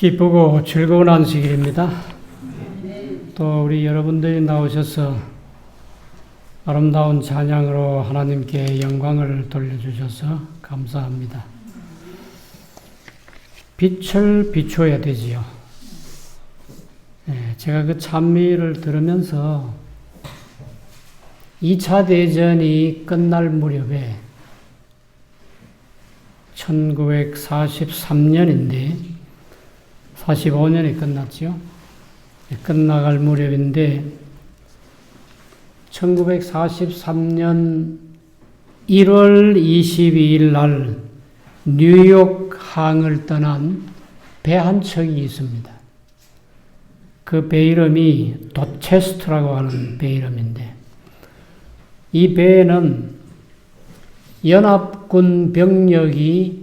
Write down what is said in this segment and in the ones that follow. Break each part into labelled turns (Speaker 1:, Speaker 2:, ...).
Speaker 1: 기쁘고 즐거운 안식일입니다. 또 우리 여러분들이 나오셔서 아름다운 찬양으로 하나님께 영광을 돌려주셔서 감사합니다. 빛을 비춰야 되지요. 제가 그 찬미를 들으면서 2차 대전이 끝날 무렵에 1943년인데 45년이 끝났죠. 끝나갈 무렵인데 1943년 1월 22일 날 뉴욕 항을 떠난 배 한 척이 있습니다. 그 배 이름이 도체스트라고 하는 배 이름인데 이 배에는 연합군 병력이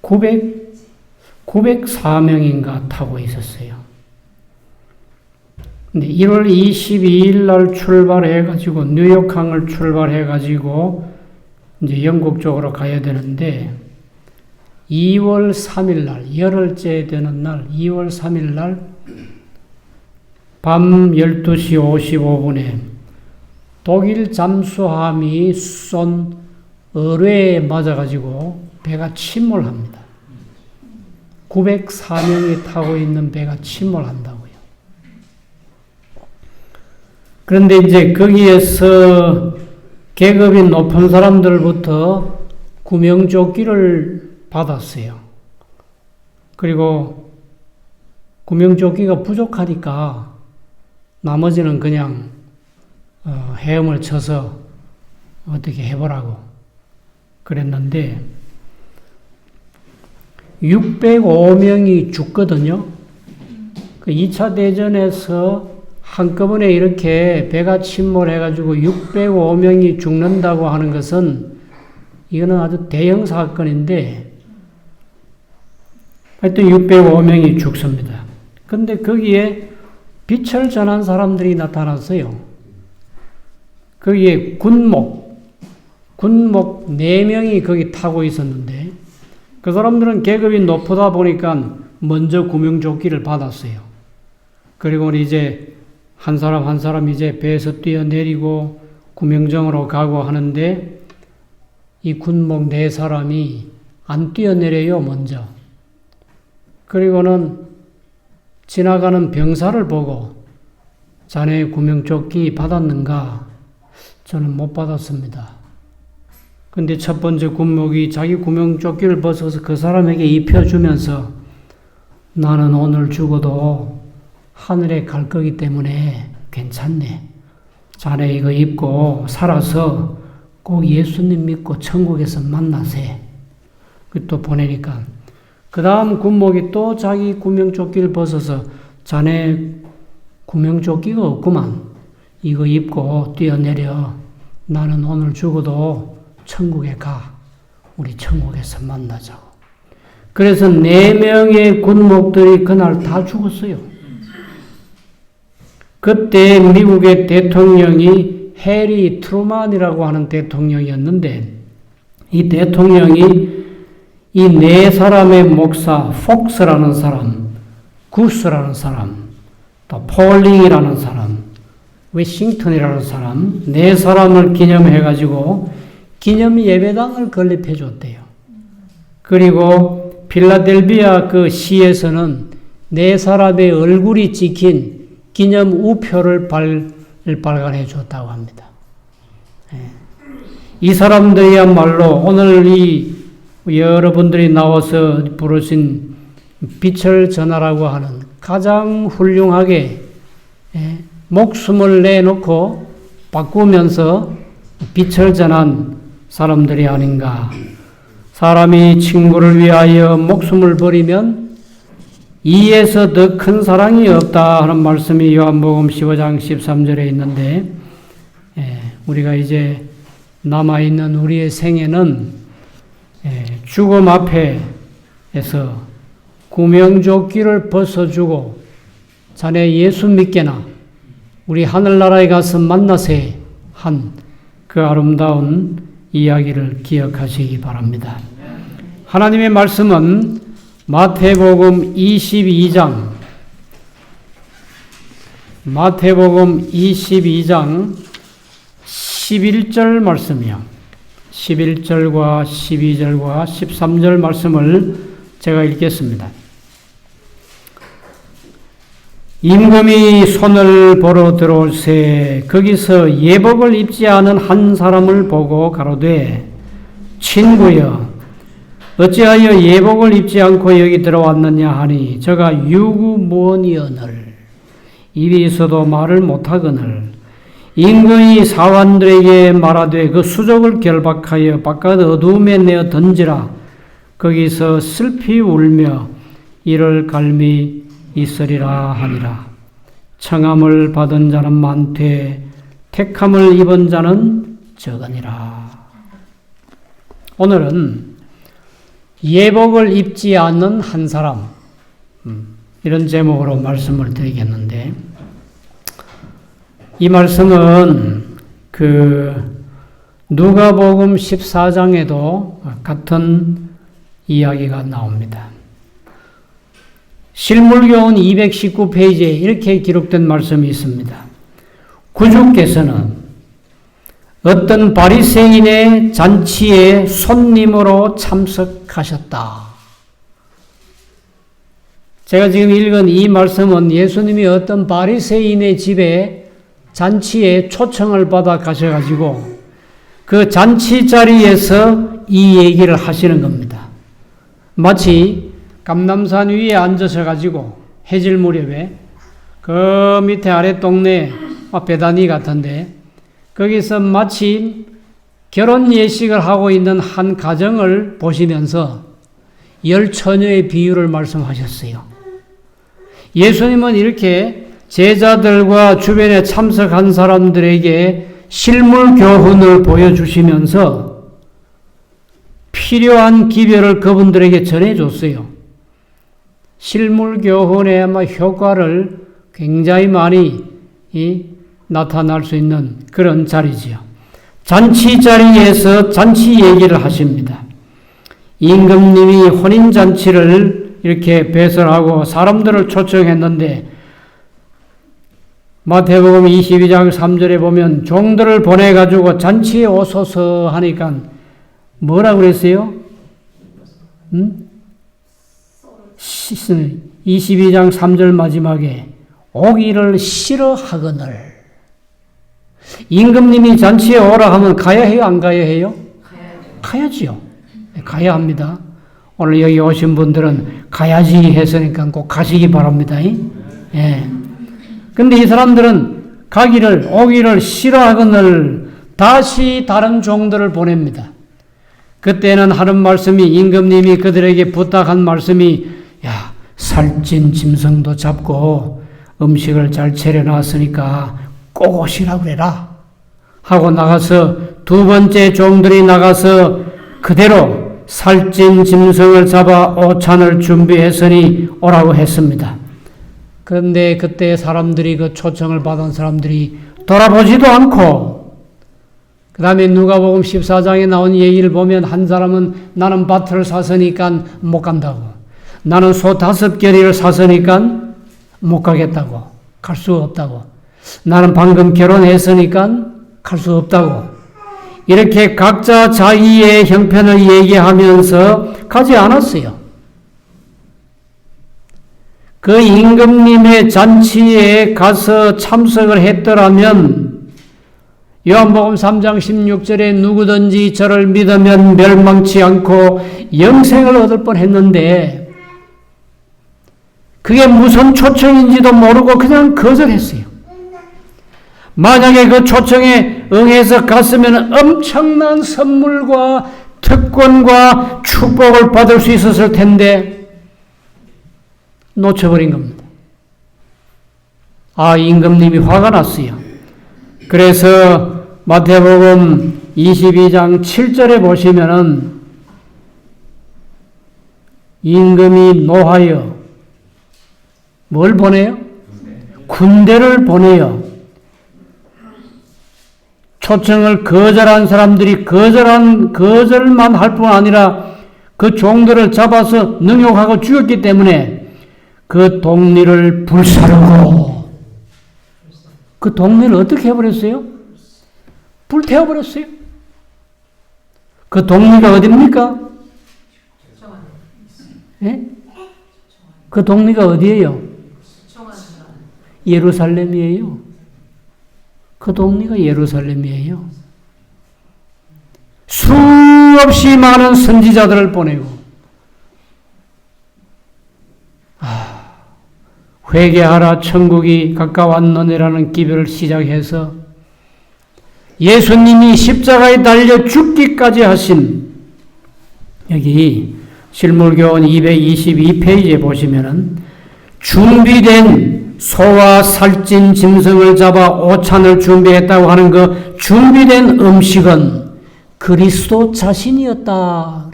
Speaker 1: 904명인가 타고 있었어요. 근데 1월 22일 날 출발해가지고, 뉴욕항을 출발해가지고, 이제 영국 쪽으로 가야 되는데, 2월 3일 날, 열흘째 되는 날, 2월 3일 날, 밤 12시 55분에 독일 잠수함이 쏜 어뢰에 맞아가지고 배가 침몰합니다. 904명이 타고 있는 배가 침몰한다고요. 그런데 이제 거기에서 계급이 높은 사람들부터 구명조끼를 받았어요. 그리고 구명조끼가 부족하니까 나머지는 그냥 헤엄을 쳐서 어떻게 해보라고 그랬는데 605명이 죽거든요. 그 2차 대전에서 한꺼번에 이렇게 배가 침몰해가지고 605명이 죽는다고 하는 것은 이거는 아주 대형 사건인데 하여튼 605명이 죽습니다. 근데 거기에 빛을 전한 사람들이 나타났어요. 거기에 군목 4명이 거기 타고 있었는데 그 사람들은 계급이 높다 보니까 먼저 구명조끼를 받았어요. 그리고 이제 한 사람 이제 배에서 뛰어내리고 구명정으로 가고 하는데 이 군목 4사람이 안 뛰어내려요, 먼저. 그리고는 지나가는 병사를 보고 자네 구명조끼 받았는가? 저는 못 받았습니다. 근데 첫 번째 군목이 자기 구명조끼를 벗어서 그 사람에게 입혀주면서 나는 오늘 죽어도 하늘에 갈 거기 때문에 괜찮네. 자네 이거 입고 살아서 꼭 예수님 믿고 천국에서 만나세. 또 보내니까 그 다음 군목이 또 자기 구명조끼를 벗어서 자네 구명조끼가 없구만. 이거 입고 뛰어내려. 나는 오늘 죽어도 천국에 가. 우리 천국에서 만나자고. 그래서 4명의 군목들이 그날 다 죽었어요. 그때 미국의 대통령이 해리 트루만이라고 하는 대통령이었는데 이 대통령이 이 4사람의 목사, 폭스라는 사람, 구스라는 사람, 또 폴링이라는 사람, 워싱턴이라는 사람, 4사람을 기념해가지고 기념 예배당을 건립해 줬대요. 그리고 필라델비아 그 시에서는 4사람의 얼굴이 찍힌 기념 우표를 발간해 줬다고 합니다. 이 사람들이야말로 오늘 이 여러분들이 나와서 부르신 빛을 전하라고 하는 가장 훌륭하게 목숨을 내놓고 바꾸면서 빛을 전한 사람들이 아닌가. 사람이 친구를 위하여 목숨을 버리면 이에서 더 큰 사랑이 없다 하는 말씀이 요한복음 15장 13절에 있는데 우리가 이제 남아있는 우리의 생애는 죽음 앞에서 구명조끼를 벗어주고 자네 예수 믿게나 우리 하늘나라에 가서 만나세 한 그 아름다운 이야기를 기억하시기 바랍니다. 하나님의 말씀은 마태복음 22장 11절 말씀이요. 11절과 12절과 13절 말씀을 제가 읽겠습니다. 임금이 손을 보러 들어올새 거기서 예복을 입지 않은 한 사람을 보고 가로되 친구여 어찌하여 예복을 입지 않고 여기 들어왔느냐 하니 저가 유구무원이언을 입이 있어도 말을 못하거늘 임금이 사관들에게 말하되 그 수족을 결박하여 바깥 어두움에 내어 던지라. 거기서 슬피 울며 이를 갈미 있으리라 하니라. 청함을 받은 자는 많되 택함을 입은 자는 적으니라. 오늘은 예복을 입지 않는 한 사람, 이런 제목으로 말씀을 드리겠는데, 이 말씀은 누가복음 14장에도 같은 이야기가 나옵니다. 실물교훈 219페이지에 이렇게 기록된 말씀이 있습니다. 구주께서는 어떤 바리새인의 잔치에 손님으로 참석하셨다. 제가 지금 읽은 이 말씀은 예수님이 어떤 바리새인의 집에 잔치에 초청을 받아 가셔가지고 그 잔치 자리에서 이 얘기를 하시는 겁니다. 마치 감람산 위에 앉으셔가지고 해질 무렵에 그 밑에 아래 동네 베다니 같은데 거기서 마치 결혼 예식을 하고 있는 한 가정을 보시면서 10처녀의 비유를 말씀하셨어요. 예수님은 이렇게 제자들과 주변에 참석한 사람들에게 실물 교훈을 보여주시면서 필요한 기별을 그분들에게 전해줬어요. 실물 교훈의 아마 효과를 굉장히 많이 나타날 수 있는 그런 자리지요. 잔치 자리에서 잔치 얘기를 하십니다. 임금님이 혼인잔치를 이렇게 배설하고 사람들을 초청했는데 마태복음 22장 3절에 보면 종들을 보내가지고 잔치에 오소서 하니까 뭐라고 그랬어요? 22장 3절 마지막에 오기를 싫어하거늘. 임금님이 잔치에 오라 하면 가야 해요? 안 가야 해요? 가야지요. 가야 합니다. 오늘 여기 오신 분들은 가야지 했으니까 꼭 가시기 바랍니다. 예. 근데 이 사람들은 오기를 싫어하거늘 다시 다른 종들을 보냅니다. 그때는 하는 말씀이 임금님이 그들에게 부탁한 말씀이 야 살찐 짐승도 잡고 음식을 잘 차려놨으니까 꼭 오시라고 그래라 하고 나가서 두 번째 종들이 나가서 그대로 살찐 짐승을 잡아 오찬을 준비했으니 오라고 했습니다. 그런데 그때 사람들이 그 초청을 받은 사람들이 돌아보지도 않고 그 다음에 누가복음 14장에 나온 얘기를 보면 한 사람은 나는 밭을 샀으니까 못 간다고 나는 소 5겨리를 샀으니까 못 가겠다고 갈 수 없다고 나는 방금 결혼했으니까 갈 수 없다고 이렇게 각자 자기의 형편을 얘기하면서 가지 않았어요. 그 임금님의 잔치에 가서 참석을 했더라면 요한복음 3장 16절에 누구든지 저를 믿으면 멸망치 않고 영생을 얻을 뻔했는데 그게 무슨 초청인지도 모르고 그냥 거절했어요. 만약에 그 초청에 응해서 갔으면 엄청난 선물과 특권과 축복을 받을 수 있었을 텐데 놓쳐버린 겁니다. 임금님이 화가 났어요. 그래서 마태복음 22장 7절에 보시면은 임금이 노하여 뭘 보내요? 군대를 보내요. 초청을 거절한 사람들이 거절만 할 뿐 아니라 그 종들을 잡아서 능욕하고 죽였기 때문에 그 동리를 불사르고 그 동리를 어떻게 해버렸어요? 불태워버렸어요. 그 동리가 어디입니까? 예? 그 동리가 어디예요? 예루살렘이에요. 그 동리가 예루살렘이에요. 수없이 많은 선지자들을 보내고 회개하라 천국이 가까웠느니라는 기별을 시작해서 예수님이 십자가에 달려 죽기까지 하신 여기 실물교원 222페이지에 보시면은 준비된 소와 살찐 짐승을 잡아 오찬을 준비했다고 하는 그 준비된 음식은 그리스도 자신이었다.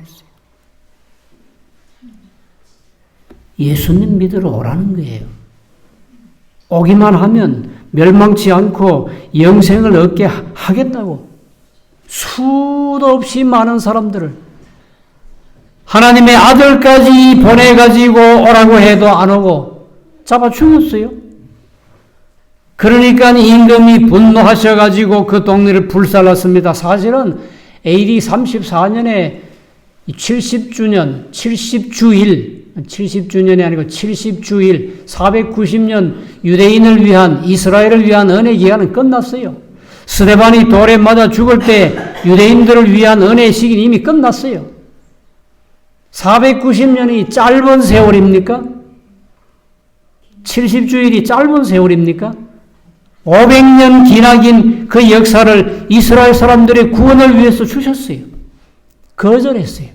Speaker 1: 예수님 믿으러 오라는 거예요. 오기만 하면 멸망치 않고 영생을 얻게 하겠다고 수도 없이 많은 사람들을 하나님의 아들까지 보내가지고 오라고 해도 안 오고 잡아 죽였어요. 그러니까 임금이 분노하셔가지고 그 동네를 불살랐습니다. 사실은 AD 34년에 70주년, 70주년이 아니고 70주일, 490년 유대인을 위한, 이스라엘을 위한 은혜 기간은 끝났어요. 스데반이 돌에 맞아 죽을 때 유대인들을 위한 은혜 시기는 이미 끝났어요. 490년이 짧은 세월입니까? 70주일이 짧은 세월입니까? 500년 기나긴 그 역사를 이스라엘 사람들의 구원을 위해서 주셨어요. 거절했어요.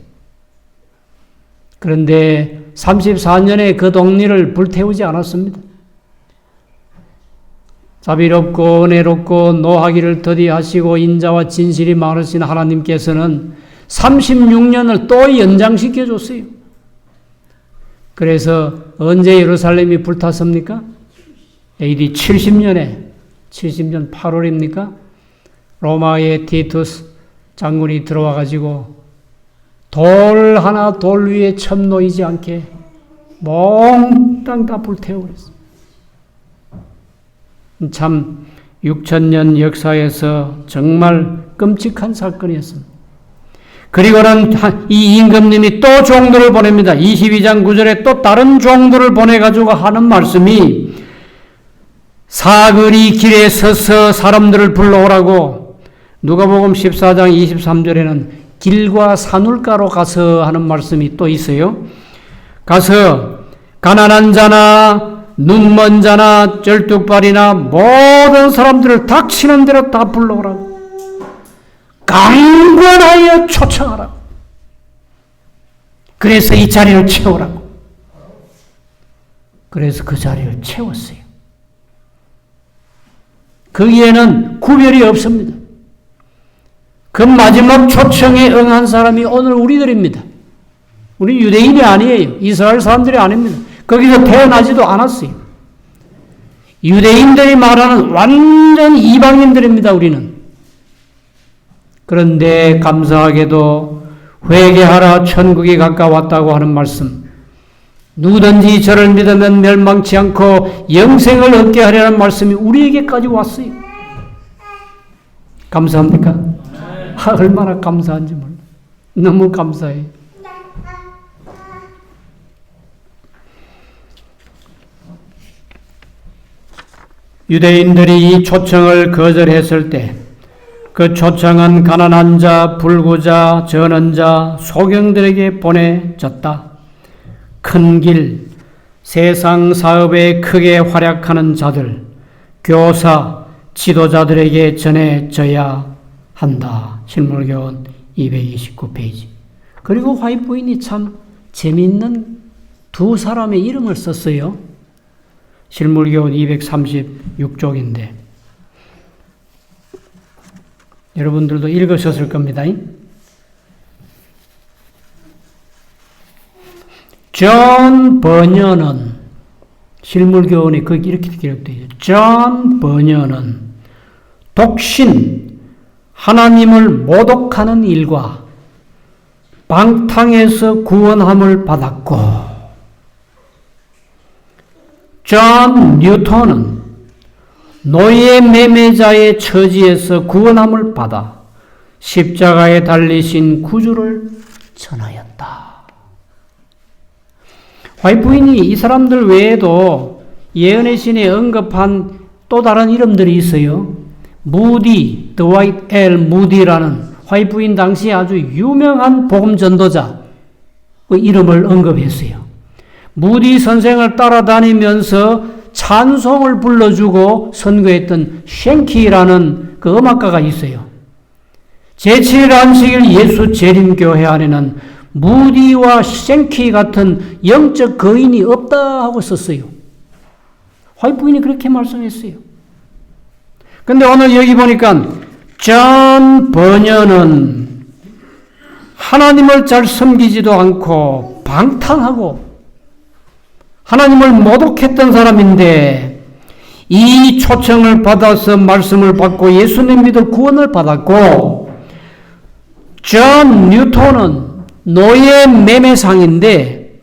Speaker 1: 그런데 34년에 그 동리를 불태우지 않았습니다. 자비롭고 은혜롭고 노하기를 더디하시고 인자와 진실이 많으신 하나님께서는 36년을 또 연장시켜 줬어요. 그래서 언제 예루살렘이 불탔습니까? AD 70년 8월입니까? 로마의 티투스 장군이 들어와 가지고 돌 하나 돌 위에 첨 놓이지 않게 몽땅 다 불태워버렸어요. 참 6000년 역사에서 정말 끔찍한 사건이었습니다. 그리고는 이 임금님이 또 종들을 보냅니다. 22장 9절에 또 다른 종들을 보내가지고 하는 말씀이 사거리 길에 서서 사람들을 불러오라고 누가복음 14장 23절에는 길과 산울가로 가서 하는 말씀이 또 있어요. 가서 가난한 자나 눈먼 자나 쩔뚝발이나 모든 사람들을 닥치는 대로 다 불러오라고 강권하여 초청하라고. 그래서 이 자리를 채우라고. 그래서 그 자리를 채웠어요. 거기에는 구별이 없습니다. 그 마지막 초청에 응한 사람이 오늘 우리들입니다. 우리 유대인이 아니에요. 이스라엘 사람들이 아닙니다. 거기서 태어나지도 않았어요. 유대인들이 말하는 완전 이방인들입니다. 우리는. 그런데 감사하게도 회개하라 천국이 가까웠다고 하는 말씀, 누구든지 저를 믿으면 멸망치 않고 영생을 얻게 하려는 말씀이 우리에게까지 왔어요. 감사합니까? 얼마나 감사한지 몰라요. 너무 감사해요. 유대인들이 이 초청을 거절했을 때 그 초청은 가난한 자, 불구자, 전원 자, 소경들에게 보내졌다. 큰 길, 세상 사업에 크게 활약하는 자들, 교사, 지도자들에게 전해져야 한다. 실물교원 229페이지. 그리고 화이트 부인이 참 재미있는 두 사람의 이름을 썼어요. 실물교원 236쪽인데 여러분들도 읽으셨을 겁니다. 존 버녀는, 실물교원에 거기 이렇게 기록되어 있어요. 존 버녀는 독신, 하나님을 모독하는 일과 방탕에서 구원함을 받았고, 존 뉴턴은 노예 매매자의 처지에서 구원함을 받아 십자가에 달리신 구주를 전하였다. 화이트 부인이 이 사람들 외에도 예언의 신에 언급한 또 다른 이름들이 있어요. 무디, 드와이트 L. 무디라는 화이트 부인 당시에 아주 유명한 복음 전도자의 이름을 언급했어요. 무디 선생을 따라다니면서 찬송을 불러주고 선교했던 쉔키라는 그 음악가가 있어요. 제7일 안식일 예수 재림교회 안에는 무디와 쉔키 같은 영적 거인이 없다 하고 썼어요. 화이트 부인이 그렇게 말씀했어요. 근데 오늘 여기 보니까 존 버녀는 하나님을 잘 섬기지도 않고 방탕하고 하나님을 모독했던 사람인데 이 초청을 받아서 말씀을 받고 예수님 믿어 구원을 받았고, 존 뉴턴은 노예 매매상인데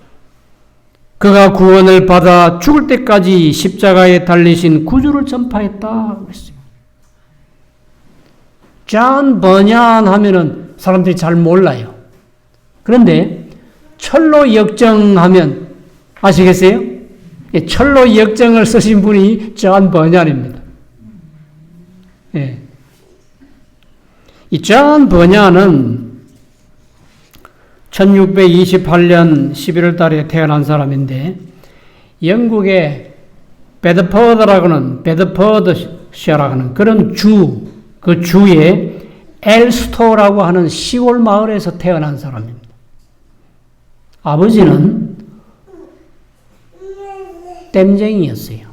Speaker 1: 그가 구원을 받아 죽을 때까지 십자가에 달리신 구주를 전파했다 그랬어요. 존 버년 하면은 사람들이 잘 몰라요. 그런데 철로 역정하면 아시겠어요? 철로 역정을 쓰신 분이 존 버년입니다. 예. 이 존 버년은 1628년 11월 달에 태어난 사람인데 영국의 베드퍼드셔라고 하는 그런 그 주에 엘스토라고 하는 시골 마을에서 태어난 사람입니다. 아버지는 땜쟁이였어요.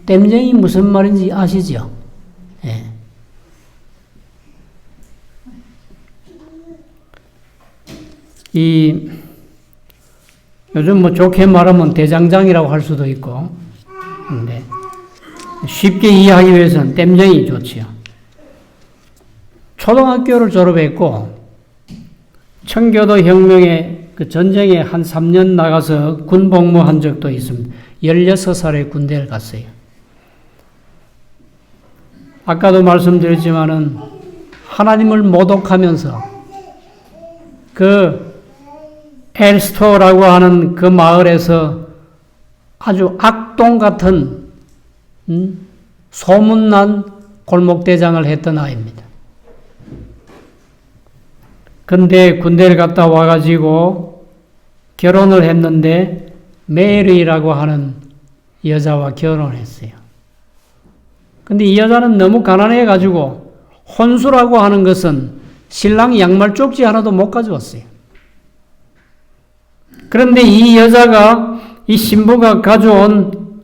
Speaker 1: 땜쟁이 무슨 말인지 아시죠? 예. 요즘 뭐 좋게 말하면 대장장이라고 할 수도 있고, 근데 쉽게 이해하기 위해서는 땜쟁이 좋지요. 초등학교를 졸업했고, 청교도 혁명의 그 전쟁에 한 3년 나가서 군 복무한 적도 있습니다. 16살에 군대를 갔어요. 아까도 말씀드렸지만은 하나님을 모독하면서 그 엘스토라고 하는 그 마을에서 아주 악동 같은 소문난 골목대장을 했던 아이입니다. 근데 군대를 갔다 와가지고 결혼을 했는데 메리라고 하는 여자와 결혼했어요. 근데 이 여자는 너무 가난해가지고 혼수라고 하는 것은 신랑이 양말 쪽지 하나도 못 가져왔어요. 그런데 이 여자가, 이 신부가 가져온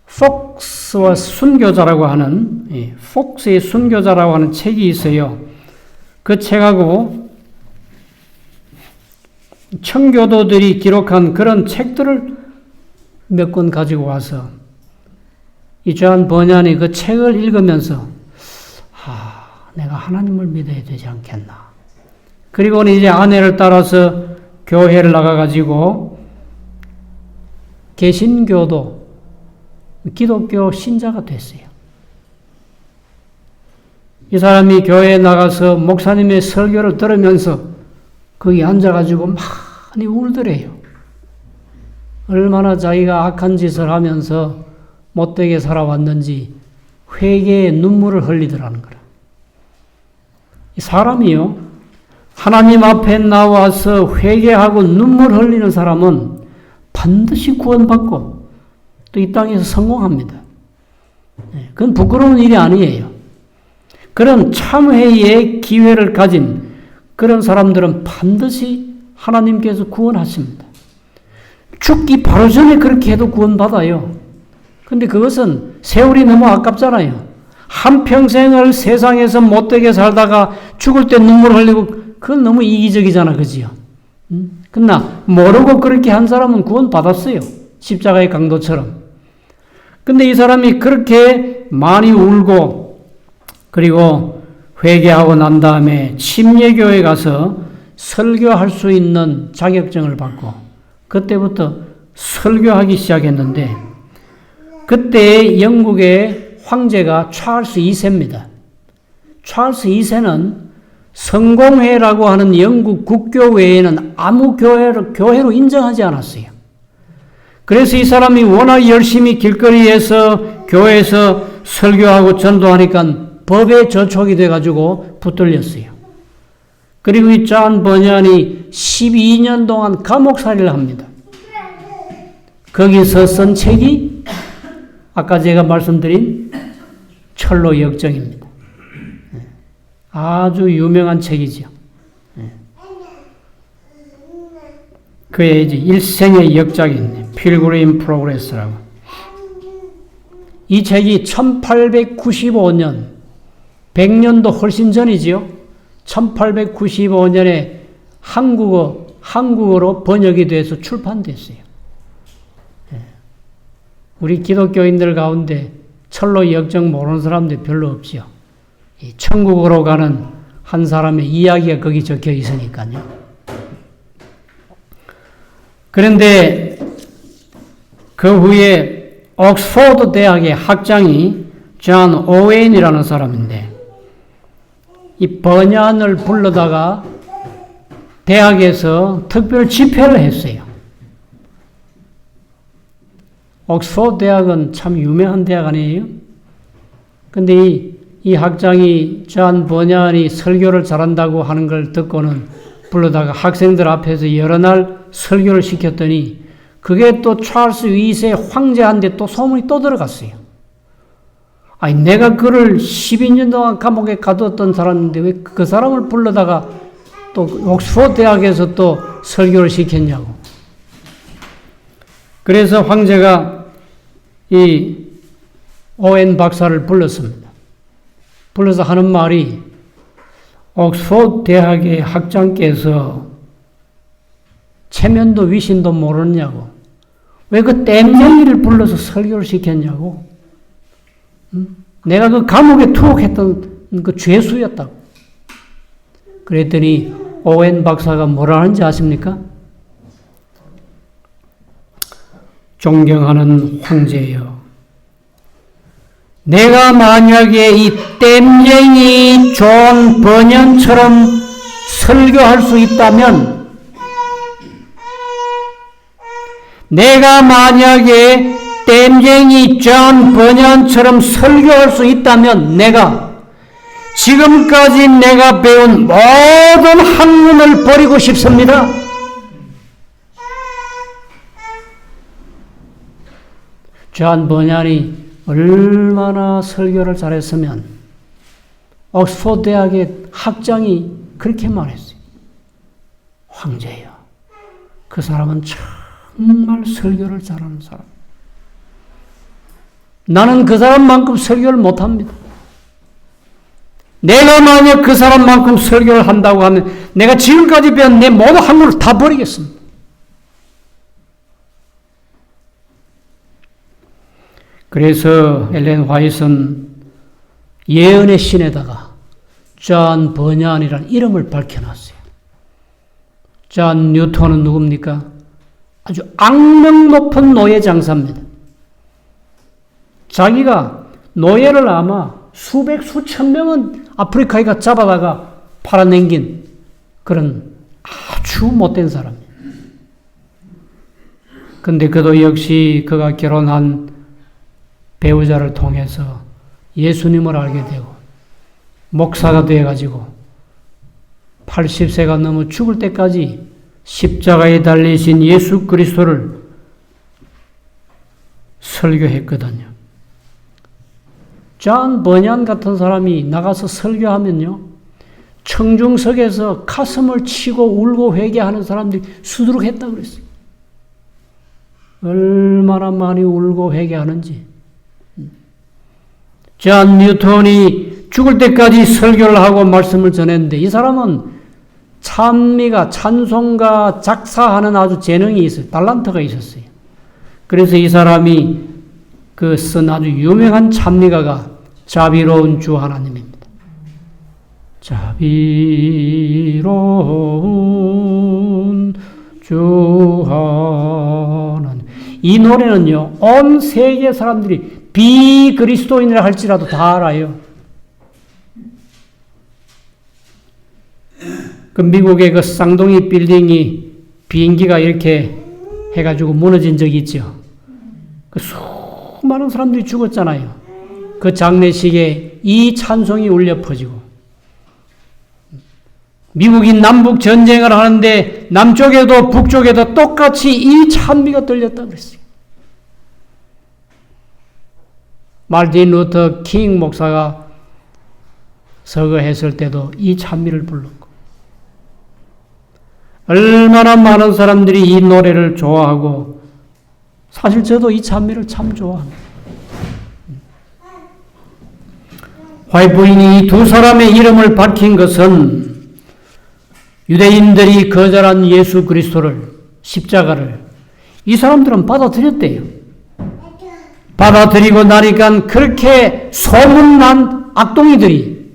Speaker 1: 폭스와 순교자라고 하는, 폭스의 순교자라고 하는 책이 있어요. 그 책하고 청교도들이 기록한 그런 책들을 몇 권 가지고 와서 이 존 버년이 그 책을 읽으면서 내가 하나님을 믿어야 되지 않겠나. 그리고는 이제 아내를 따라서 교회를 나가가지고 개신교도 기독교 신자가 됐어요. 이 사람이 교회에 나가서 목사님의 설교를 들으면서 거기 앉아가지고 많이 울더래요. 얼마나 자기가 악한 짓을 하면서 못되게 살아왔는지 회개의 눈물을 흘리더라는 거라. 이 사람이요, 하나님 앞에 나와서 회개하고 눈물 흘리는 사람은 반드시 구원받고 또 이 땅에서 성공합니다. 그건 부끄러운 일이 아니에요. 그런 참회의 기회를 가진 그런 사람들은 반드시 하나님께서 구원하십니다. 죽기 바로 전에 그렇게 해도 구원받아요. 근데 그것은 세월이 너무 아깝잖아요. 한평생을 세상에서 못되게 살다가 죽을 때 눈물 흘리고 그건 너무 이기적이잖아. 그지요? 그러나 모르고 그렇게 한 사람은 구원받았어요. 십자가의 강도처럼. 근데 이 사람이 그렇게 많이 울고 그리고 회개하고 난 다음에 침례교회 가서 설교할 수 있는 자격증을 받고 그때부터 설교하기 시작했는데 그때 영국의 황제가 찰스 2세입니다. 찰스 2세는 성공회라고 하는 영국 국교 외에는 아무 교회로 인정하지 않았어요. 그래서 이 사람이 워낙 열심히 길거리에서 교회에서 설교하고 전도하니까 법에 저촉이 돼가지고 붙들렸어요. 그리고 이 존 버년이 12년 동안 감옥살이를 합니다. 거기서 쓴 책이 아까 제가 말씀드린 철로 역정입니다. 아주 유명한 책이죠. 그의 이제 일생의 역작인데 필그림 프로그레스라고. 이 책이 1895년 100년도 훨씬 전이지요. 1895년에 한국어로 번역이 돼서 출판됐어요. 우리 기독교인들 가운데 철로 역정 모르는 사람들 별로 없죠. 천국으로 가는 한 사람의 이야기가 거기 적혀 있으니까요. 그런데 그 후에 옥스포드 대학의 학장이 존 오웬이라는 사람인데 이 번연을 불러다가 대학에서 특별 집회를 했어요. 옥스포드 대학은 참 유명한 대학 아니에요? 근데 이 학장이 존 번연이 설교를 잘한다고 하는 걸 듣고는 불러다가 학생들 앞에서 여러 날 설교를 시켰더니 그게 또 찰스 2세 황제한테 또 소문이 또 들어갔어요. 아니 내가 그를 12년 동안 감옥에 가뒀던 사람인데 왜 그 사람을 불러다가 또 옥스포드 대학에서 또 설교를 시켰냐고. 그래서 황제가 이 오웬 박사를 불렀습니다. 불러서 하는 말이 옥스포드 대학의 학장께서 체면도 위신도 모르느냐고. 왜 그 땜쟁이를 불러서 설교를 시켰냐고. 내가 그 감옥에 투옥했던 그 죄수였다고. 그랬더니 오웬 박사가 뭐라 하는지 아십니까? 존경하는 황제여, 내가 만약에 이 땜쟁이 존 번연처럼 설교할 수 있다면, 내가 만약에 땜쟁이 존 번연처럼 설교할 수 있다면 내가 지금까지 내가 배운 모든 학문을 버리고 싶습니다. 존 번연이 얼마나 설교를 잘했으면 옥스포드 대학의 학장이 그렇게 말했어요. 황제여, 그 사람은 정말 설교를 잘하는 사람. 나는 그 사람만큼 설교를 못합니다. 내가 만약 그 사람만큼 설교를 한다고 하면 내가 지금까지 배운 내 모든 학문을 다 버리겠습니다. 그래서 엘렌 화이트는 예언의 신에다가 존 번연이라는 이름을 밝혀놨어요. 존 뉴턴은 누굽니까? 아주 악명 높은 노예 장사입니다. 자기가 노예를 아마 수백 수천 명은 아프리카에 가 잡아다가 팔아넘긴 그런 아주 못된 사람이에요. 근데 그도 역시 그가 결혼한 배우자를 통해서 예수님을 알게 되고 목사가 되어가지고 80세가 넘어 죽을 때까지 십자가에 달리신 예수 그리스도를 설교했거든요. 존 번연 같은 사람이 나가서 설교하면요, 청중석에서 가슴을 치고 울고 회개하는 사람들이 수두룩했다고 그랬어요. 얼마나 많이 울고 회개하는지. 존 뉴턴이 죽을 때까지 설교를 하고 말씀을 전했는데 이 사람은 찬미가, 찬송가 작사하는 아주 재능이 있어요. 달란트가 있었어요. 그래서 이 사람이 그 쓴 아주 유명한 찬미가가 자비로운 주 하나님입니다. 자비로운 주 하나님. 이 노래는요, 온 세계 사람들이 비그리스도인이라 할지라도 다 알아요. 그 미국의 그 쌍둥이 빌딩이 비행기가 이렇게 해가지고 무너진 적이 있죠. 그 수많은 사람들이 죽었잖아요. 그 장례식에 이 찬송이 울려 퍼지고. 미국이 남북 전쟁을 하는데 남쪽에도 북쪽에도 똑같이 이 찬미가 들렸다고 그랬어요. 말틴 루터 킹 목사가 서거했을 때도 이 찬미를 불렀고, 얼마나 많은 사람들이 이 노래를 좋아하고, 사실 저도 이 찬미를 참 좋아합니다. 화이트 부인이 이 두 사람의 이름을 밝힌 것은 유대인들이 거절한 예수 그리스도를, 십자가를 이 사람들은 받아들였대요. 받아들이고 나니까 그렇게 소문난 악동이들이,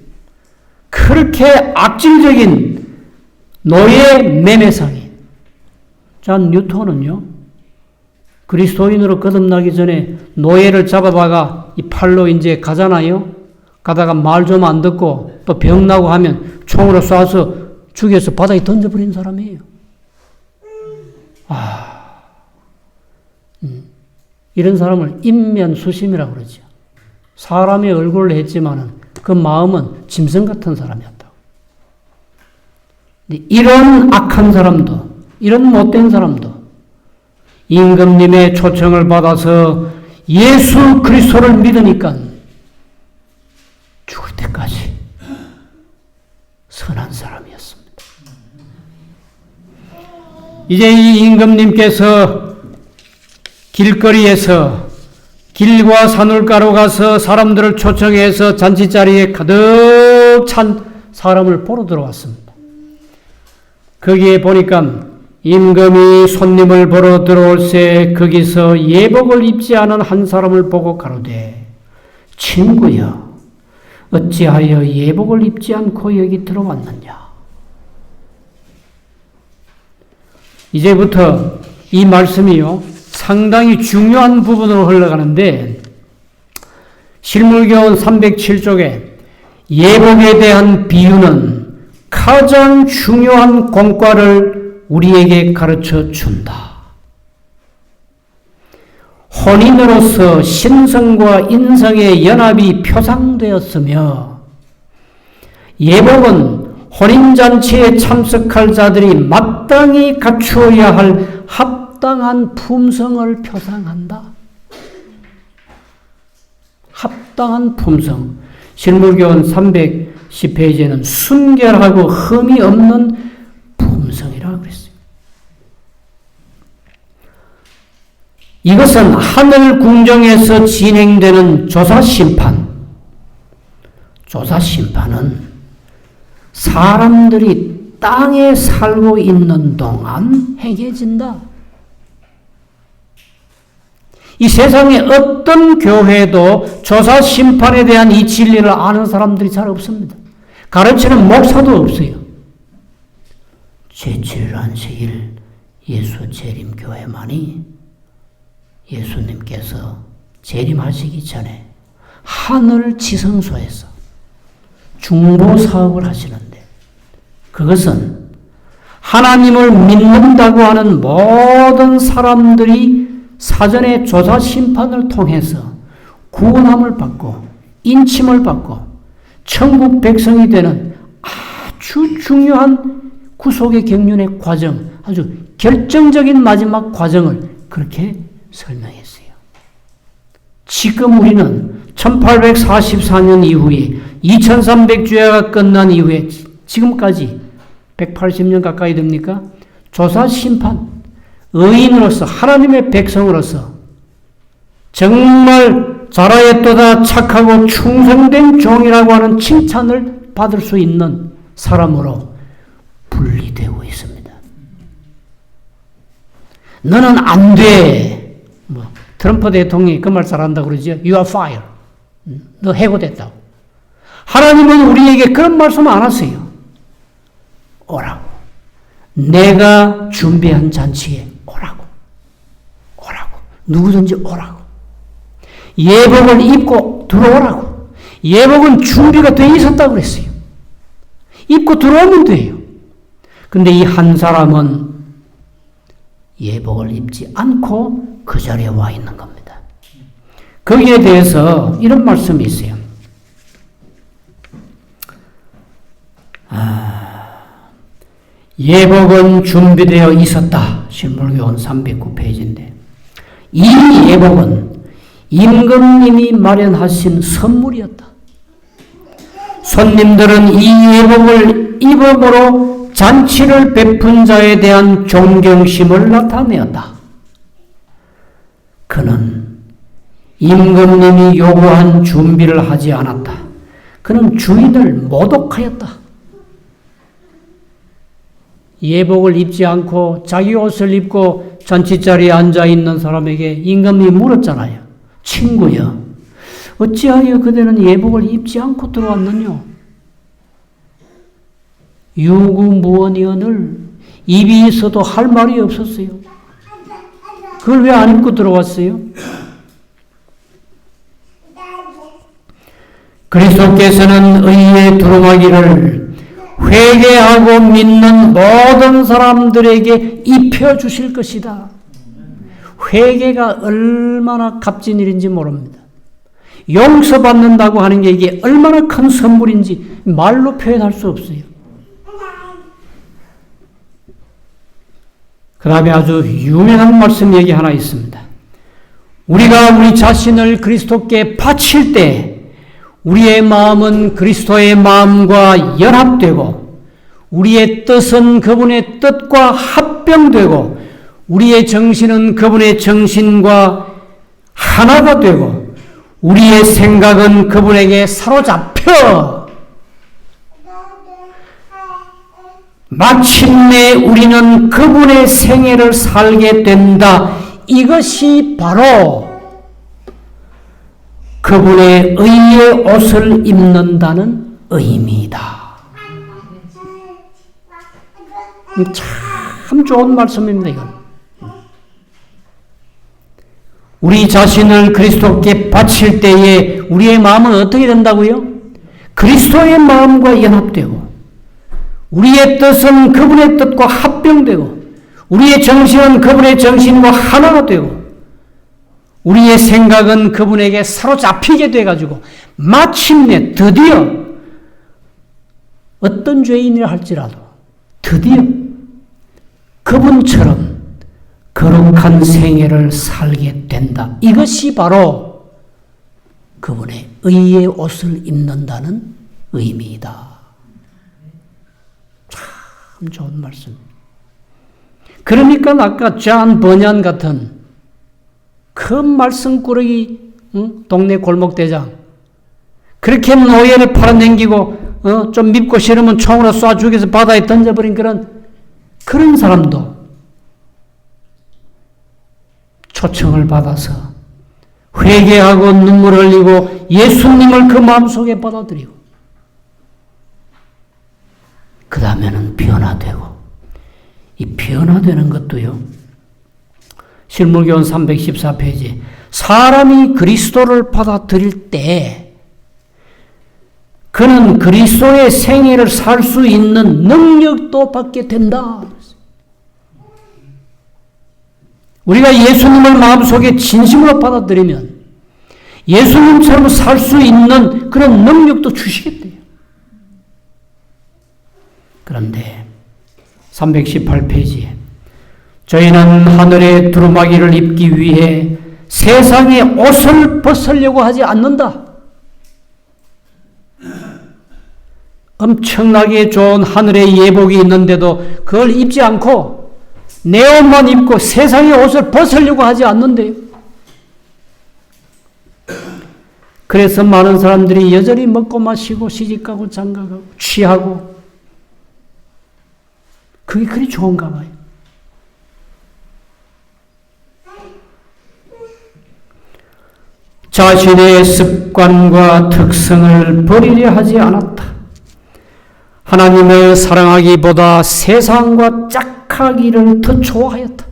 Speaker 1: 그렇게 악질적인 노예 매매상인 존 뉴턴은요, 그리스도인으로 거듭나기 전에 노예를 잡아다가 이 팔로 이제 가잖아요. 가다가 말 좀 안 듣고 또 병나고 하면 총으로 쏴서 죽여서 바다에 던져버린 사람이에요. 이런 사람을 인면수심이라고 그러죠. 사람의 얼굴을 했지만은 그 마음은 짐승 같은 사람이었다. 이런 악한 사람도, 이런 못된 사람도 임금님의 초청을 받아서 예수 그리스도를 믿으니까 죽을 때까지 선한 사람이었습니다. 이제 이 임금님께서 길거리에서 길과 산울가로 가서 사람들을 초청해서 잔치자리에 가득 찬 사람을 보러 들어왔습니다. 거기에 보니까 임금이 손님을 보러 들어올새 거기서 예복을 입지 않은 한 사람을 보고 가로되, 친구여, 어찌하여 예복을 입지 않고 여기 들어왔느냐? 이제부터 이 말씀이요, 상당히 중요한 부분으로 흘러가는데, 실물교훈 307쪽에 예복에 대한 비유는 가장 중요한 공과를 우리에게 가르쳐 준다. 혼인으로서 신성과 인성의 연합이 표상되었으며, 예복은 혼인잔치에 참석할 자들이 마땅히 갖추어야 할 합당한 품성을 표상한다. 합당한 품성. 실물교훈 310페이지에는 순결하고 흠이 없는 품성이라고 그랬어요. 이것은 하늘 궁정에서 진행되는 조사심판. 조사심판은 사람들이 땅에 살고 있는 동안 행해진다. 이 세상에 어떤 교회도 조사심판에 대한 이 진리를 아는 사람들이 잘 없습니다. 가르치는 목사도 없어요. 제7일 안식일 예수 재림교회만이 예수님께서 재림하시기 전에 하늘 지성소에서 중보 사업을 하시는데, 그것은 하나님을 믿는다고 하는 모든 사람들이 사전에 조사 심판을 통해서 구원함을 받고 인침을 받고 천국 백성이 되는 아주 중요한 구속의 경륜의 과정, 아주 결정적인 마지막 과정을 그렇게 설명했어요. 지금 우리는 1844년 이후에 2300주야가 끝난 이후에 지금까지 180년 가까이 됩니까? 조사 심판, 의인으로서 하나님의 백성으로서 정말 잘하였도다 착하고 충성된 종이라고 하는 칭찬을 받을 수 있는 사람으로 분리되고 있습니다. 너는 안 돼. 트럼프 대통령이 그 말 잘한다고 그러죠. You are fired. 너 해고됐다고. 하나님은 우리에게 그런 말씀 안 하세요. 오라고. 내가 준비한 잔치에 오라고. 오라고. 누구든지 오라고. 예복을 입고 들어오라고. 예복은 준비가 돼 있었다고 그랬어요. 입고 들어오면 돼요. 근데 이 한 사람은 예복을 입지 않고 그 자리에 와 있는 겁니다. 거기에 대해서 이런 말씀이 있어요. 예복은 준비되어 있었다. 신물교원 309페이지인데 이 예복은 임금님이 마련하신 선물이었다. 손님들은 이 예복을 입음으로 잔치를 베푼 자에 대한 존경심을 나타내었다. 그는 임금님이 요구한 준비를 하지 않았다. 그는 주인을 모독하였다. 예복을 입지 않고 자기 옷을 입고 잔치자리에 앉아있는 사람에게 임금님이 물었잖아요. 친구야, 어찌하여 그대는 예복을 입지 않고 들어왔느냐? 유구무원이언을 입이 있어도 할 말이 없었어요. 그걸 왜 안 입고 들어왔어요? 그리스도께서는 의의 두루마기를 회개하고 믿는 모든 사람들에게 입혀주실 것이다. 회개가 얼마나 값진 일인지 모릅니다. 용서받는다고 하는 게 이게 얼마나 큰 선물인지 말로 표현할 수 없어요. 그 다음에 아주 유명한 말씀 얘기 하나 있습니다. 우리가 우리 자신을 그리스도께 바칠 때 우리의 마음은 그리스도의 마음과 연합되고 우리의 뜻은 그분의 뜻과 합병되고 우리의 정신은 그분의 정신과 하나가 되고 우리의 생각은 그분에게 사로잡혀 마침내 우리는 그분의 생애를 살게 된다. 이것이 바로 그분의 의의 옷을 입는다는 의미이다. 참 좋은 말씀입니다, 이건. 우리 자신을 그리스도께 바칠 때에 우리의 마음은 어떻게 된다고요? 그리스도의 마음과 연합되고 우리의 뜻은 그분의 뜻과 합병되고 우리의 정신은 그분의 정신과 하나가 되고 우리의 생각은 그분에게 사로잡히게 돼가지고 마침내 드디어 어떤 죄인이라 할지라도 드디어 그분처럼 거룩한 생애를 살게 된다. 이것이 바로 그분의 의의 옷을 입는다는 의미이다. 참 좋은 말씀. 그러니까 아까 존 버년 같은 큰 말씀꾸러기 동네 골목대장 그렇게 노예를 팔아넘기고 좀 밉고 싫으면 총으로 쏴 죽여서 바다에 던져버린 그런 사람도 초청을 받아서 회개하고 눈물 흘리고 예수님을 그 마음속에 받아들이고 그 다음에는 변화되고 이 변화되는 것도요. 실물교원 314페이지 사람이 그리스도를 받아들일 때 그는 그리스도의 생애를 살 수 있는 능력도 받게 된다. 우리가 예수님을 마음속에 진심으로 받아들이면 예수님처럼 살 수 있는 그런 능력도 주시겠대요. 그런데 318페이지에 저희는 하늘의 두루마기를 입기 위해 세상의 옷을 벗으려고 하지 않는다. 엄청나게 좋은 하늘의 예복이 있는데도 그걸 입지 않고 내 옷만 입고 세상의 옷을 벗으려고 하지 않는데요. 그래서 많은 사람들이 여전히 먹고 마시고 시집가고 장가가고 취하고 그게 그리 좋은가 봐요. 자, 자신의 습관과 특성을 버리려 하지 않았다. 하나님을 사랑하기보다 세상과 짝하기를 더 좋아하였다.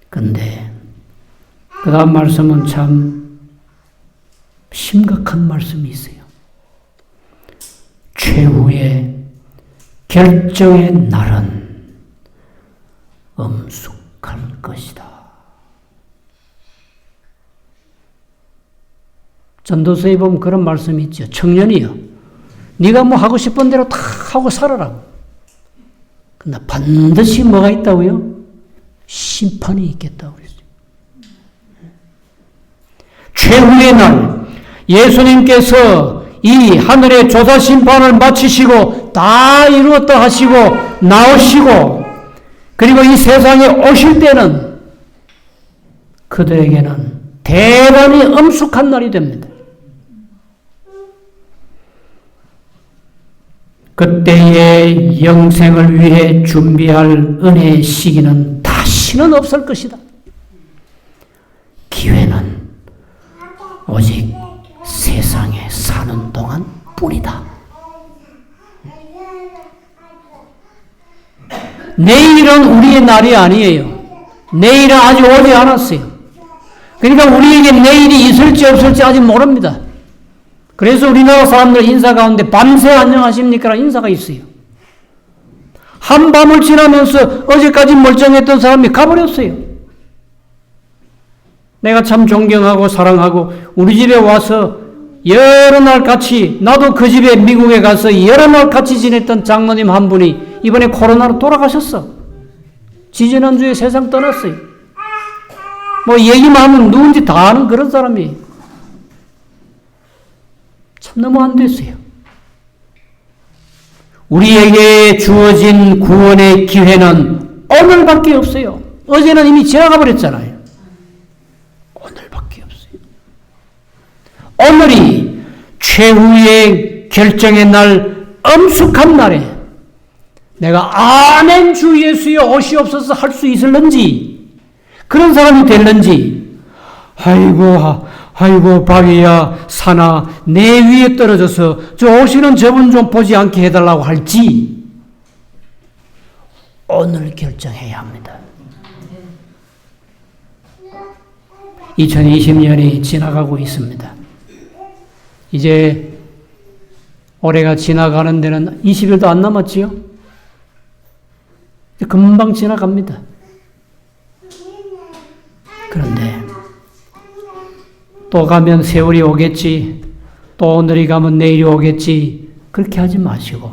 Speaker 1: 그런데 그 다음 말씀은 참 심각한 말씀이 있어요. 최후의 결정의 날은 엄숙할 것이다. 전도서에 보면 그런 말씀이 있죠. 청년이여, 네가 뭐 하고 싶은 대로 다 하고 살아라. 그러나 반드시 뭐가 있다고요? 심판이 있겠다고 그랬어요. 최후의 날, 예수님께서 이 하늘의 조사 심판을 마치시고 다 이루었다 하시고 나오시고 그리고 이 세상에 오실 때는 그들에게는 대단히 엄숙한 날이 됩니다. 그때의 영생을 위해 준비할 은혜의 시기는 다시는 없을 것이다. 기회는 오직 세상에 사는 동안 뿐이다. 내일은 우리의 날이 아니에요. 내일은 아직 오지 않았어요. 그러니까 우리에게 내일이 있을지 없을지 아직 모릅니다. 그래서 우리나라 사람들 인사 가운데 밤새 안녕하십니까? 라는 인사가 있어요. 한밤을 지나면서 어제까지 멀쩡했던 사람이 가버렸어요. 내가 참 존경하고 사랑하고 우리 집에 와서 여러 날 같이 나도 그 집에 미국에 가서 여러 날 같이 지냈던 장로님 한 분이 이번에 코로나로 돌아가셨어. 지지난주에 세상 떠났어요. 뭐 얘기만 하면 누군지 다 아는 그런 사람이에요. 참 너무 안 됐어요. 우리에게 주어진 구원의 기회는 오늘밖에 없어요. 어제는 이미 지나가 버렸잖아요. 오늘밖에 없어요. 오늘이 최후의 결정의 날, 엄숙한 날에 내가 아멘 주 예수여 오시옵소서 할 수 있을는지, 그런 사람이 될는지, 아이고 바위야 산아 내 위에 떨어져서 저 오시는 저분 좀 보지 않게 해달라고 할지 오늘 결정해야 합니다. 2020년이 지나가고 있습니다. 이제 올해가 지나가는 데는 20일도 안 남았지요? 금방 지나갑니다. 그런데 또 가면 세월이 오겠지, 또 오늘이 가면 내일이 오겠지, 그렇게 하지 마시고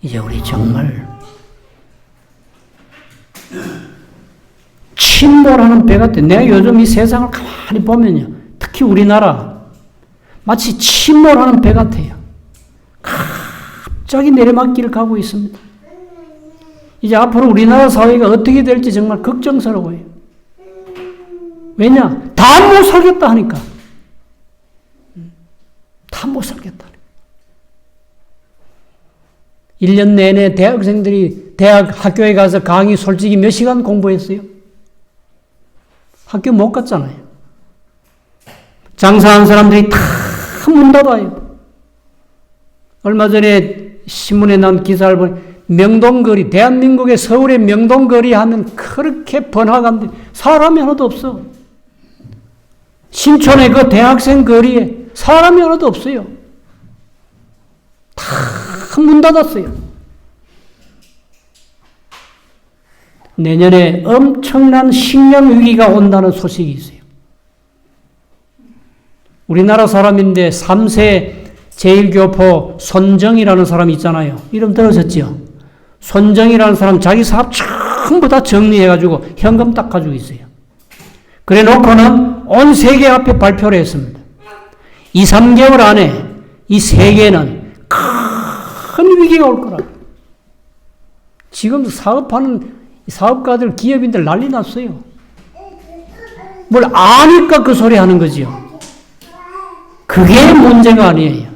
Speaker 1: 이제 우리 정말 침몰하는 배 같아. 내가 요즘 이 세상을 가만히 보면요, 특히 우리나라 마치 침몰하는 배 같아요. 갑자기 내리막길을 가고 있습니다. 이제 앞으로 우리나라 사회가 어떻게 될지 정말 걱정스러워요. 왜냐? 다 못 살겠다 하니까. 다 못 살겠다. 1년 내내 대학생들이 학교에 가서 강의 솔직히 몇 시간 공부했어요? 학교 못 갔잖아요. 장사하는 사람들이 다 문 닫아요. 얼마 전에 신문에 난 기사를 보니 명동거리, 대한민국의 서울의 명동거리 하면 그렇게 번화가인데 사람이 하나도 없어. 신촌의 그 대학생 거리에 사람이 하나도 없어요. 다 문 닫았어요. 내년에 엄청난 식량 위기가 온다는 소식이 있어요. 우리나라 사람인데 3세 제1교포 손정이라는 사람이 있잖아요. 이름 들으셨죠? 손정이라는 사람 자기 사업 전부 다 정리해가지고 현금 딱 가지고 있어요. 그래 놓고는 온 세계 앞에 발표를 했습니다. 2, 3개월 안에 이 세계는 큰 위기가 올 거라고. 지금 사업하는 사업가들, 기업인들 난리 났어요. 뭘 아니까 그 소리 하는 거지요. 그게 문제가 아니에요.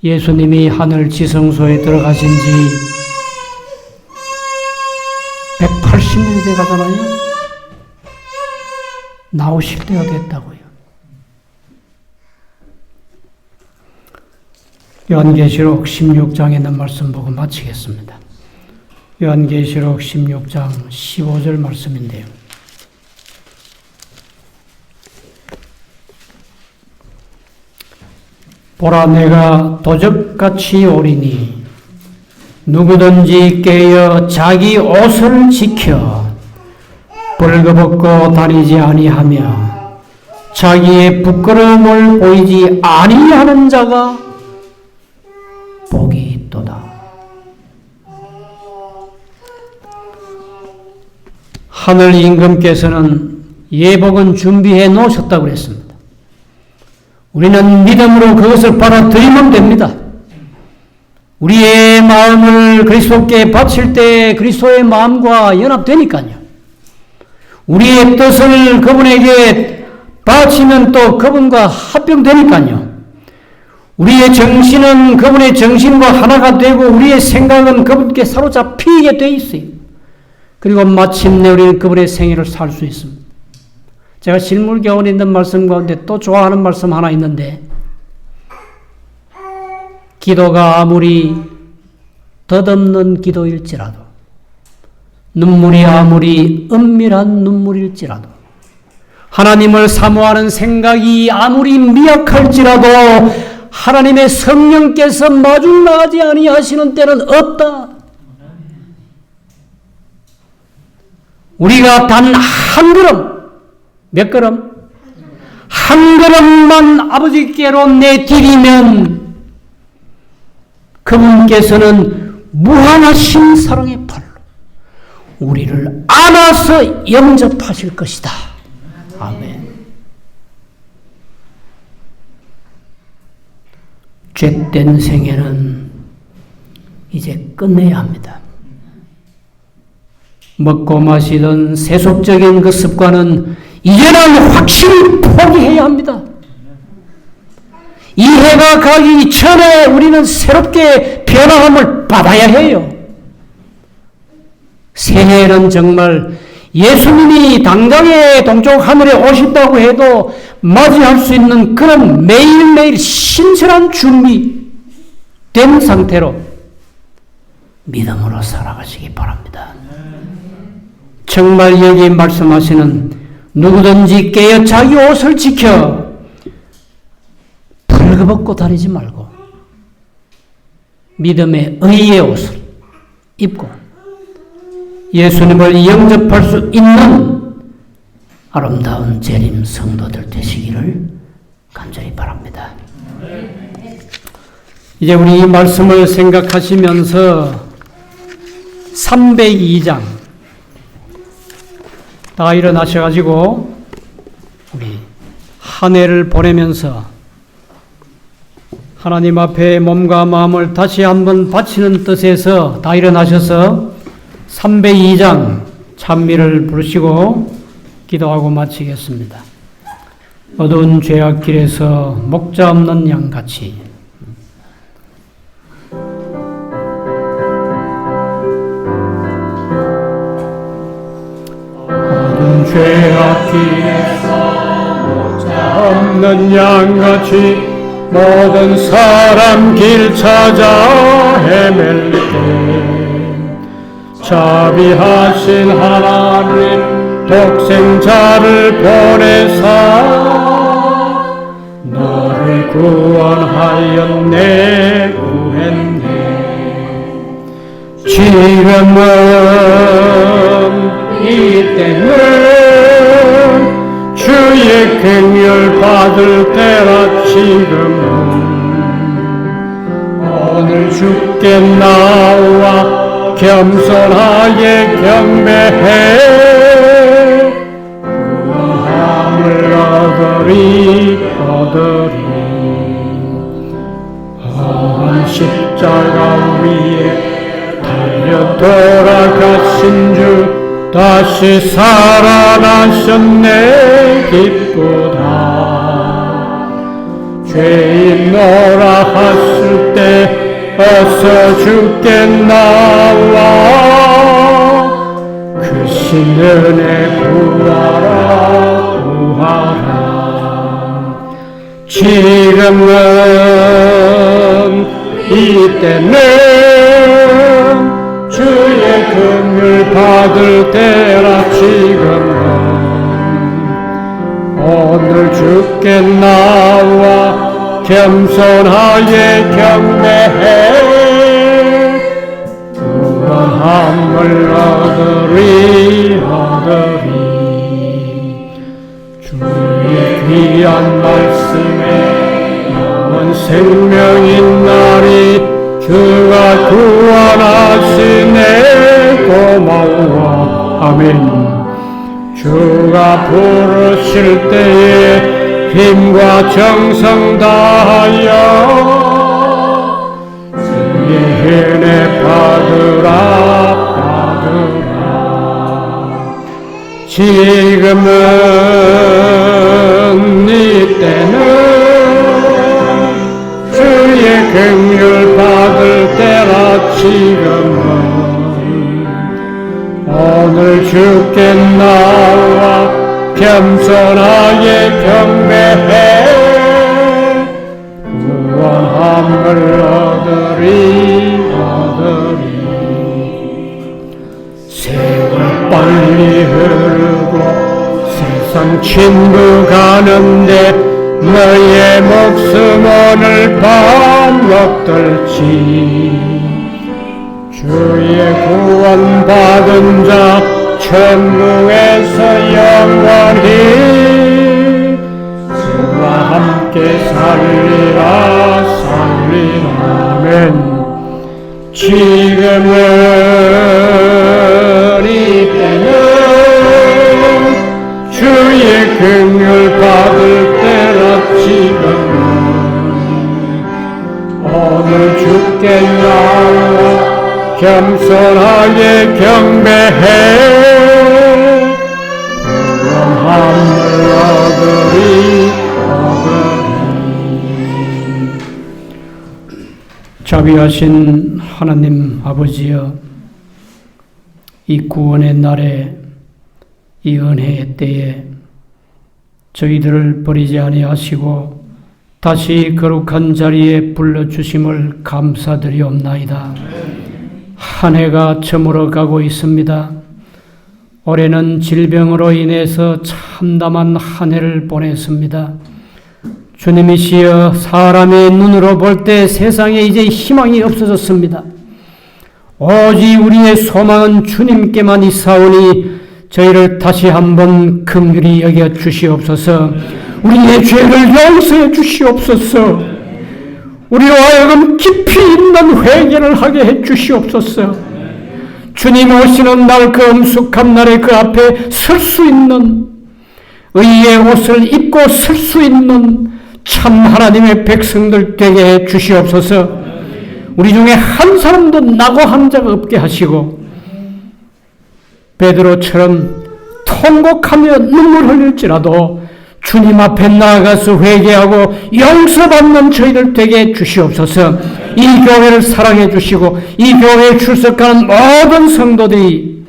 Speaker 1: 예수님이 하늘 지성소에 들어가신 지 180년이 돼 가잖아요. 나오실 때가 됐다고요. 요한계시록 16장에 있는 말씀 보고 마치겠습니다. 요한계시록 16장 15절 말씀인데요. 보라, 내가 도적같이 오리니 누구든지 깨어 자기 옷을 지켜 벌거벗고 다니지 아니하며 자기의 부끄러움을 보이지 아니하는 자가 복이 있도다. 하늘 임금께서는 예복은 준비해 놓으셨다고 그랬습니다. 우리는 믿음으로 그것을 받아들이면 됩니다. 우리의 마음을 그리스도께 바칠 때 그리스도의 마음과 연합되니까요. 우리의 뜻을 그분에게 바치면 또 그분과 합병되니까요. 우리의 정신은 그분의 정신과 하나가 되고 우리의 생각은 그분께 사로잡히게 돼 있어요. 그리고 마침내 우리는 그분의 생애를 살 수 있습니다. 제가 실물교훈에 있는 말씀 가운데 또 좋아하는 말씀 하나 있는데, 기도가 아무리 덧없는 기도일지라도, 눈물이 아무리 은밀한 눈물일지라도, 하나님을 사모하는 생각이 아무리 미약할지라도 하나님의 성령께서 마중 나가지 아니하시는 때는 없다. 우리가 단 한 걸음, 몇 걸음? 한 걸음만 아버지께로 내디디면 그분께서는 무한하신 사랑의 팔로 우리를 안아서 영접하실 것이다. 아멘. 죄된 생애는 이제 끝내야 합니다. 먹고 마시던 세속적인 그 습관은 이제는 확실히 포기해야 합니다. 이 해가 가기 전에 우리는 새롭게 변화함을 받아야 해요. 새해는 정말 예수님이 당장에 동쪽 하늘에 오신다고 해도 맞이할 수 있는 그런 매일매일 신선한 준비된 상태로 믿음으로 살아가시기 바랍니다. 정말 여기 말씀하시는 누구든지 깨어 자기 옷을 지켜 벌거벗고 다니지 말고 믿음의 의의 옷을 입고 예수님을 영접할 수 있는 아름다운 재림 성도들 되시기를 간절히 바랍니다. 이제 우리 이 말씀을 생각하시면서 302장 다 일어나셔가지고 우리 한 해를 보내면서 하나님 앞에 몸과 마음을 다시 한번 바치는 뜻에서 다 일어나셔서 302장 찬미를 부르시고 기도하고 마치겠습니다. 어두운 죄악길에서 목자 없는 양같이 어두운 죄악길에서 목자 없는 양같이 모든 사람 길 찾아 헤맬 때 자비하신 하나님 독생자를 보내사 너를 구원하였네 구했네. 지금은 이때는 주의 긍휼 받을 때라. 지금은 오늘 주께 나와 겸손하게 경배해 구원함을 얻으리. 험한 십자가 위에 달려 돌아가신 주 다시 살아나셨네 기쁘다. 죄인노라 하실 때 어서 주께 나와 크신 은혜 구하라 구하라. 지금은 이때는 주의 긍휼 받을 때라. 지금은 오늘 주께 나와 겸손하게 경배해 구원함을 얻으리 주의 귀한 말씀에 영원 생명인 날이 주가 구원하시네. 고마워. 아멘. 주가 부르실 때에 힘과 정성 다하여 주의 은혜 받으라. 지금은 이때는 주의 긍휼 받을 때라. 지금은 오늘 주께 나와 겸손하게 경배해 구원함을 얻으리. 세월 빨리 흐르고 세상 친구 가는데 너의 목숨 오늘 밤 어떨지. 주의 구원 받은 자 천국에서 영원히 주와 함께 살리라. 아멘. 지금은 이때는 주의 긍휼 받을 때라. 지금은 오늘 주께 나와 겸손하게 경배해 구원함을 얻으리. 자비하신 하나님 아버지여, 이 구원의 날에 이 은혜의 때에 저희들을 버리지 아니하시고 다시 거룩한 자리에 불러주심을 감사드리옵나이다. 한 해가 저물어 가고 있습니다. 올해는 질병으로 인해서 참담한 한 해를 보냈습니다. 주님이시여, 사람의 눈으로 볼 때 세상에 이제 희망이 없어졌습니다. 오직 우리의 소망은 주님께만 있사오니 저희를 다시 한번 긍휼히 여겨 주시옵소서. 우리의 죄를 용서해 주시옵소서. 우리로 하여금 깊이 있는 회개를 하게 해 주시옵소서. 주님 오시는 날, 그 엄숙한 날에 그 앞에 설 수 있는, 의의 옷을 입고 설 수 있는 참 하나님의 백성들 되게 해 주시옵소서. 우리 중에 한 사람도 낙오한 자가 없게 하시고 베드로처럼 통곡하며 눈물 흘릴지라도 주님 앞에 나아가서 회개하고 용서받는 저희들 되게 해 주시옵소서. 이 교회를 사랑해 주시고 이 교회에 출석하는 모든 성도들이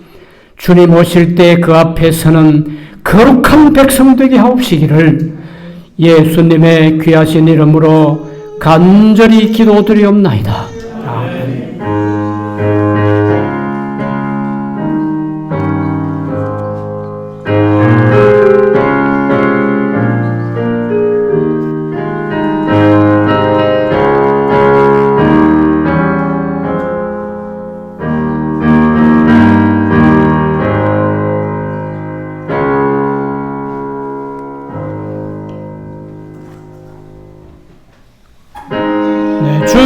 Speaker 1: 주님 오실 때 그 앞에 서는 거룩한 백성 되게 하옵시기를 예수님의 귀하신 이름으로 간절히 기도드리옵나이다. 아멘. 주